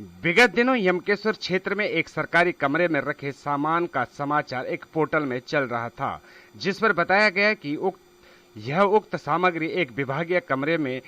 विगत दिनों यमकेश्वर क्षेत्र में एक सरकारी कमरे में रखे सामान का समाचार एक पोर्टल में चल रहा था, जिस पर बताया गया कि उक्त सामग्री एक विभागीय कमरे में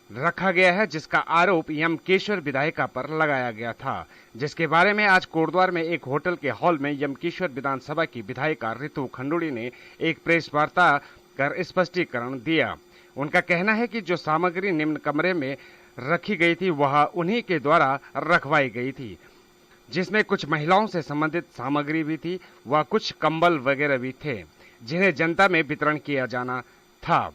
रखा गया है, जिसका आरोप यमकेश्वर विधायिका पर लगाया गया था। जिसके बारे में आज कोटद्वार में एक होटल के हॉल में यमकेश्वर विधानसभा की विधायिका रितु खंडूड़ी ने एक प्रेस वार्ता कर स्पष्टीकरण दिया। उनका कहना है कि जो सामग्री निम्न कमरे में रखी गई थी वह उन्हीं के द्वारा रखवाई गई थी, जिसमें कुछ महिलाओं से संबंधित सामग्री भी थी व कुछ कंबल वगैरह भी थे, जिन्हें जनता में वितरण किया जाना था।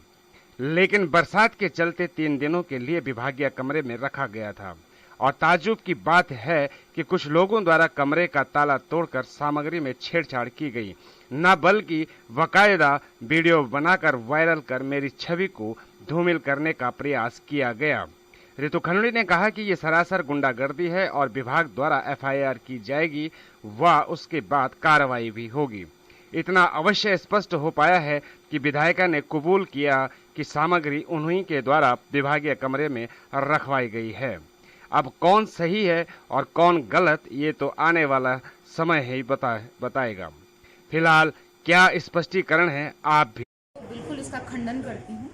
लेकिन बरसात के चलते 3 दिनों के लिए विभागीय कमरे में रखा गया था। और ताज्जुब की बात है कि कुछ लोगों द्वारा कमरे का ताला तोड़कर सामग्री में छेड़छाड़ की गई, न बल्कि बाकायदा वीडियो बनाकर वायरल कर मेरी छवि को धूमिल करने का प्रयास किया गया। रितु खंडूड़ी ने कहा कि ये सरासर गुंडागर्दी है और विभाग द्वारा एफआईआर की जाएगी व उसके बाद कार्रवाई भी होगी। इतना अवश्य स्पष्ट हो पाया है कि विधायिका ने कबूल किया कि सामग्री उन्हीं के द्वारा विभागीय कमरे में रखवाई गई है। अब कौन सही है और कौन गलत, ये तो आने वाला समय ही बताएगा। फिलहाल क्या स्पष्टीकरण है, आप भी। बिल्कुल इसका खंडन करती हूँ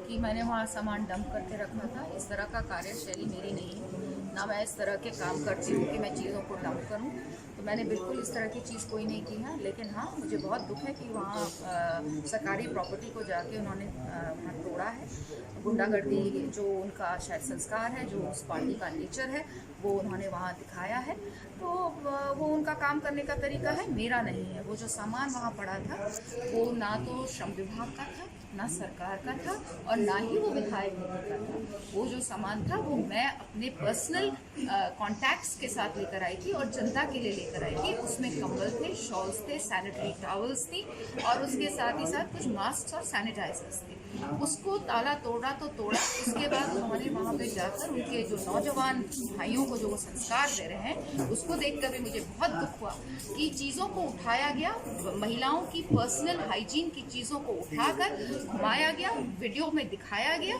कि मैंने वहाँ सामान डंप करके रखा था। इस तरह का कार्यशैली मेरी नहीं है, ना मैं इस तरह के काम करती हूँ कि मैं चीज़ों को डंप करूँ। तो मैंने बिल्कुल इस तरह की चीज़ कोई नहीं की है। लेकिन हाँ, मुझे बहुत दुख है कि वहाँ सरकारी प्रॉपर्टी को जाके उन्होंने वहाँ तोड़ा है। गुंडागर्दी जो उनका शायद संस्कार है, जो उस पार्टी का नेचर है, वो उन्होंने वहाँ दिखाया है। तो वो उनका काम करने का तरीका है, मेरा नहीं है। वो जो सामान वहाँ पड़ा था वो ना तो श्रम विभाग का था, ना सरकार का था और ना ही वो विधायक का था। वो जो सामान था वो मैं अपने पर्सनल कॉन्टैक्ट्स के साथ लेकर आई थी और जनता के लिए लेकर आई थी। उसमें कंबल थे, शॉल्स थे, सैनिटरी टॉवल्स थी और उसके साथ ही साथ कुछ मास्क और सैनिटाइजर्स थे। उसको ताला तोड़ा तो तोड़ा। उसके बाद उन्होंने वहाँ पे जाकर उनके जो नौजवान भाइयों को जो वो संस्कार दे रहे हैं, उसको देखकर भी मुझे बहुत दुख हुआ कि चीज़ों को उठाया गया, महिलाओं की पर्सनल हाइजीन की चीज़ों को उठाकर घुमाया गया, वीडियो में दिखाया गया।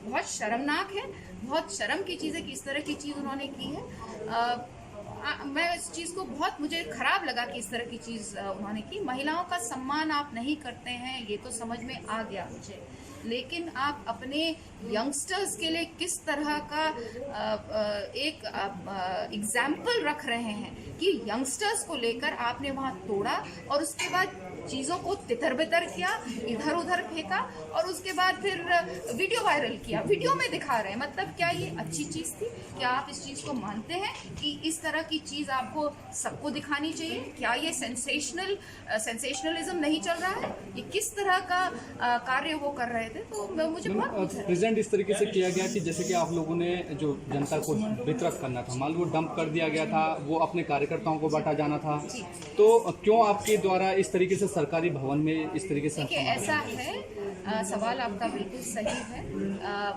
बहुत शर्मनाक है, बहुत शर्म की चीज़ है कि इस तरह की चीज़ उन्होंने की है। मैं इस चीज़ को बहुत मुझे खराब लगा कि इस तरह की चीज़ उन्होंने की। महिलाओं का सम्मान आप नहीं करते हैं, ये तो समझ में आ गया मुझे, लेकिन आप अपने यंगस्टर्स के लिए किस तरह का एक एग्जाम्पल रख रहे हैं कि यंगस्टर्स को लेकर आपने वहाँ तोड़ा और उसके बाद चीज़ों को तितर बितर किया, इधर उधर फेंका और उसके बाद फिर वीडियो वायरल किया, वीडियो में दिखा रहे हैं। मतलब क्या ये अच्छी चीज़ थी? क्या आप इस चीज़ को मानते हैं कि इस तरह की चीज़ आपको सबको दिखानी चाहिए? क्या ये सेंसेशनलिज्म नहीं चल रहा है? ये किस तरह का कार्य वो कर रहे थे? तो मुझे बहुत प्रेजेंट इस तरीके से किया गया कि जैसे कि आप लोगों ने जो जनता को वितरक करना था, मान लो डंप कर दिया गया था, वो अपने कार्यकर्ताओं को बांटा जाना था, तो क्यों आपके द्वारा इस तरीके से सरकारी भवन में इस तरीके से? देखिए, ऐसा है, सवाल आपका बिल्कुल सही है।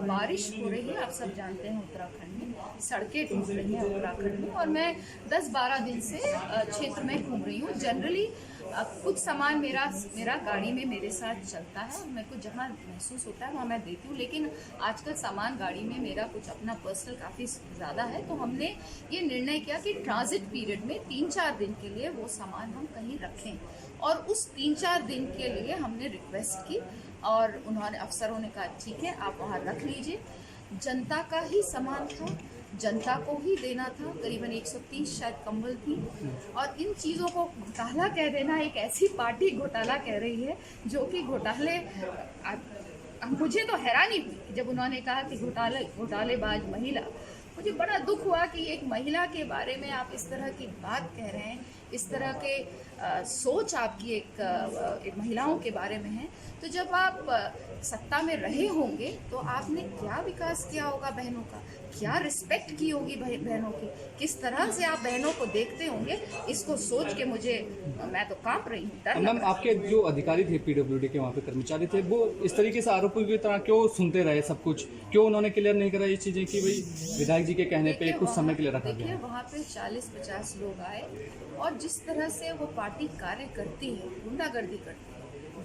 बारिश हो रही है, आप सब जानते हैं उत्तराखंड में सड़कें टूट रही हैं उत्तराखंड में, और मैं 10-12 दिन से क्षेत्र में घूम रही हूँ। जनरली कुछ सामान मेरा गाड़ी में मेरे साथ चलता है और मेरे को जहाँ महसूस होता है वहाँ मैं देती हूँ, लेकिन आजकल सामान गाड़ी में मेरा कुछ अपना पर्सनल काफ़ी ज़्यादा है। तो हमने ये निर्णय किया कि ट्रांजिट पीरियड में 3-4 दिन के लिए वो सामान हम कहीं रखें, और उस 3-4 दिन के लिए हमने रिक्वेस्ट की और उन्होंने, अफसरों ने कहा ठीक है आप वहाँ रख लीजिए। जनता का ही सामान था, जनता को ही देना था। करीबन 130 शायद कंबल थी, और इन चीज़ों को घोटाला कह देना, एक ऐसी पार्टी घोटाला कह रही है जो कि घोटाले, मुझे तो हैरानी हुई जब उन्होंने कहा कि घोटालेबाज महिला। मुझे बड़ा दुख हुआ कि एक महिला के बारे में आप इस तरह की बात कह रहे हैं, इस तरह के सोच आपकी एक महिलाओं के बारे में है। तो जब आप सत्ता में रहे होंगे तो आपने क्या विकास किया होगा बहनों का, क्या रिस्पेक्ट की होगी बहनों की, किस तरह से आप बहनों को देखते होंगे, इसको सोच के मैं तो कांप रही हूँ। मैम, आपके जो अधिकारी थे पीडब्ल्यूडी के, वहाँ पे कर्मचारी थे, वो इस तरीके से आरोपों की तरह क्यों सुनते रहे सब कुछ? क्यों उन्होंने क्लियर नहीं करा ये चीज़ें कि भाई विधायक जी के कहने पे कुछ समय के लिए रखा गया? वहाँ पे 40-50 लोग आए और जिस तरह से वो पार्टी कार्य करती है, गुंडागर्दी करती है,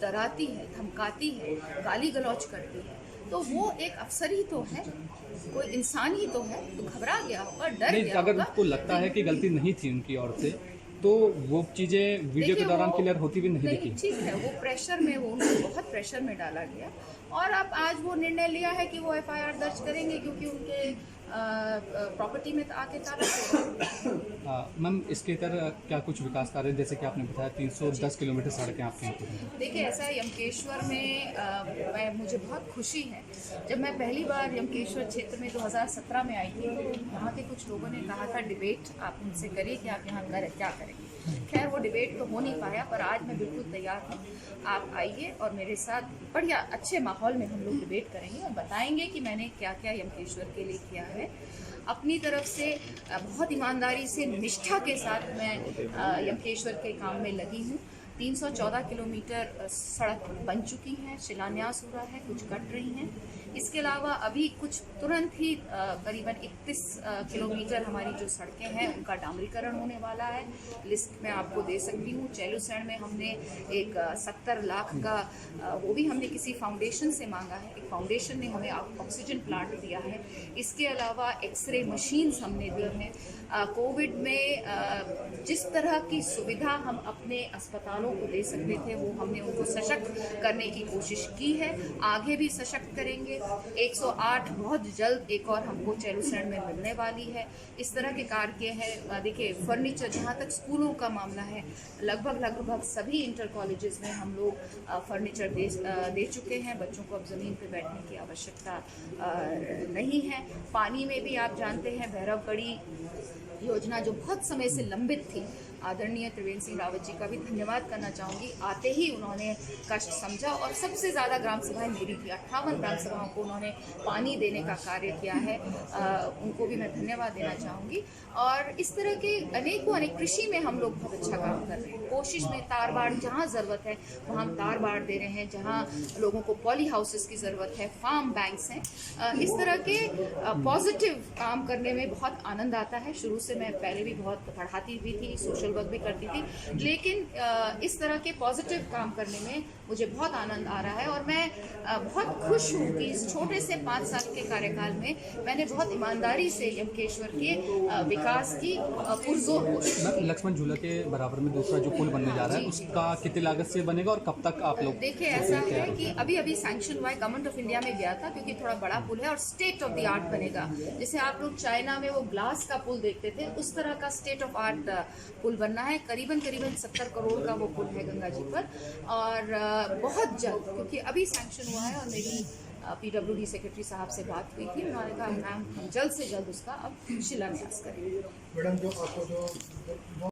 डराती है, धमकाती है, गाली गलौज करती है, तो वो एक अफसर ही तो है, कोई इंसान ही तो है, तो घबरा गया होगा, डर नहीं, गया अगर होगा। उसको लगता है कि गलती नहीं थी उनकी ओर से, तो वो चीज़ें वीडियो के देखिए, दौरान वो- क्लियर होती भी नहीं नहीं, दिखी। ठीक है, वो प्रेशर में, वो उनको बहुत प्रेशर में डाला गया और अब आज वो निर्णय लिया है कि वो एफआईआर दर्ज करेंगे क्योंकि उनके प्रॉपर्टी में आके ताला तोड़ा। मैम, इसके तरह क्या कुछ विकास कार्य, जैसे कि आपने बताया 310 किलोमीटर सड़कें आपके यहाँ पे हैं। देखिए, ऐसा है यमकेश्वर में मुझे बहुत खुशी है। जब मैं पहली बार यमकेश्वर क्षेत्र में 2017 में आई थी तो वहाँ के कुछ लोगों ने कहा था डिबेट आप उनसे करिए कि आप यहाँ क्या करेंगे। खैर वो डिबेट तो हो नहीं पाया, पर आज मैं बिल्कुल तैयार हूँ। आप आइए और मेरे साथ बढ़िया अच्छे माहौल में हम लोग डिबेट करेंगे और बताएंगे कि मैंने क्या क्या यमकेश्वर के लिए किया है। अपनी तरफ से बहुत ईमानदारी से, निष्ठा के साथ मैं यमकेश्वर के काम में लगी हूँ। 314 किलोमीटर सड़क बन चुकी हैं, शिलान्यास हो रहा है, कुछ कट रही हैं। इसके अलावा अभी कुछ तुरंत ही करीबन 31 किलोमीटर हमारी जो सड़कें हैं उनका डामरीकरण होने वाला है। लिस्ट मैं आपको दे सकती हूँ। चैलूसैंण में हमने एक 70 लाख का वो भी हमने किसी फाउंडेशन से मांगा है। एक फाउंडेशन ने हमें ऑक्सीजन प्लांट दिया है। इसके अलावा एक्सरे मशीन्स हमने दी हैं। कोविड में जिस तरह की सुविधा हम अपने अस्पतालों को दे सकते थे वो हमने उनको सशक्त करने की कोशिश की है, आगे भी सशक्त करेंगे। 108 बहुत जल्द एक और हमको चैलूसैंण में मिलने वाली है। इस तरह के कार्य किए हैं। देखिए, फर्नीचर, जहाँ तक स्कूलों का मामला है, लगभग सभी इंटर कॉलेजेस में हम लोग फर्नीचर दे चुके हैं। बच्चों को अब ज़मीन पर बैठने की आवश्यकता नहीं है। पानी में भी आप जानते हैं भैरवगढ़ी योजना जो बहुत समय से लंबित थी, आदरणीय त्रिवेंद्र सिंह रावत जी का भी धन्यवाद करना चाहूँगी। आते ही उन्होंने कष्ट समझा और सबसे ज़्यादा ग्राम सभाएं मेरी थी। 58 ग्राम सभाओं को उन्होंने पानी देने का कार्य किया है। उनको भी मैं धन्यवाद देना चाहूँगी। और इस तरह के अनेक कृषि में हम लोग बहुत अच्छा काम कर रहे हैं। कोशिश में तार बाड़ जहाँ ज़रूरत है वहाँ हम तार बाड़ दे रहे हैं, जहाँ लोगों को पॉली हाउसेस की ज़रूरत है, फार्म बैंक्स हैं। इस तरह के पॉजिटिव काम करने में बहुत आनंद आता है। शुरू से मैं पहले भी बहुत पढ़ाती भी थी, सोशल वर्क भी करती थी, लेकिन इस तरह के पॉजिटिव काम करने में मुझे बहुत आनंद आ रहा है और मैं बहुत खुश हूँ कि इस छोटे से 5 साल के कार्यकाल में मैंने बहुत ईमानदारी से यमकेश्वर के विकास की पुरजोर कोशिश। लक्ष्मण झूला के बराबर में दूसरा जो पुल बनने जा रहा है उसका कितनी लागत से बनेगा और कब तक आप लोग? देखिए, ऐसा है कि अभी सैंक्शन हुआ है, गवर्नमेंट ऑफ इंडिया में गया था क्योंकि थोड़ा बड़ा पुल है और स्टेट ऑफ द आर्ट बनेगा। जैसे आप लोग चाइना में वो ग्लास का पुल देखते थे, उस तरह का स्टेट ऑफ आर्ट पुल बनना है। करीबन 70 करोड़ का वो पुल है गंगा जी पर और बहुत जल्द, क्योंकि अभी सैंक्शन हुआ है और मेरी PWD सेक्रेटरी साहब से बात हुई थी, उन्होंने कहा मैम हम जल्द से जल्द उसका अब शिलान्यास करेंगे। मैडम, जो आपको जो